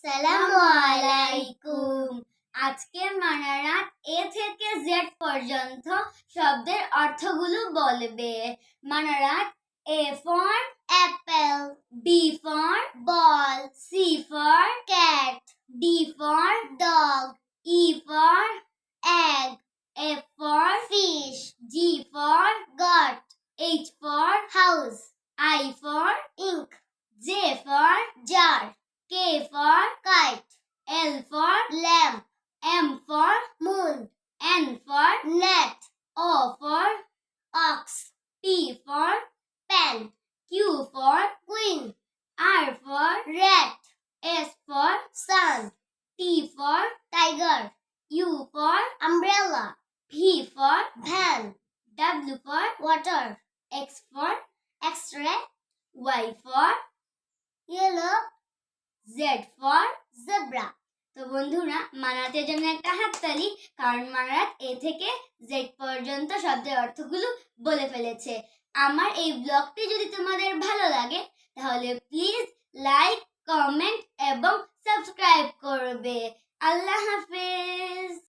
আসসালামু আলাইকুম। আজকে মানারাত এ থেকে জেড পর্যন্ত শব্দের অর্থগুলো বলবে। Manarat A for apple, B for ball, C for cat, D for dog, E for egg, F for fish, G for goat, H for house, I for ink, J for jar, K for kite, L for lamp, M for moon, N for net, O for ox, P for pen, Q for queen, R for rat, S for sun, T for tiger, U for umbrella, V for van, W for water, X for X-ray, Y for yellow, Z for zebra. তো বন্ধুরা, মানাতের জন্য একটা হাততালি, কারণ মানাত এ থেকে Z পর্যন্ত শব্দের অর্থগুলো বলে ফেলেছে। আমার এই ব্লগটি যদি তোমাদের ভালো লাগে তাহলে প্লিজ লাইক, কমেন্ট এবং সাবস্ক্রাইব করবে। আল্লাহ হাফেজ।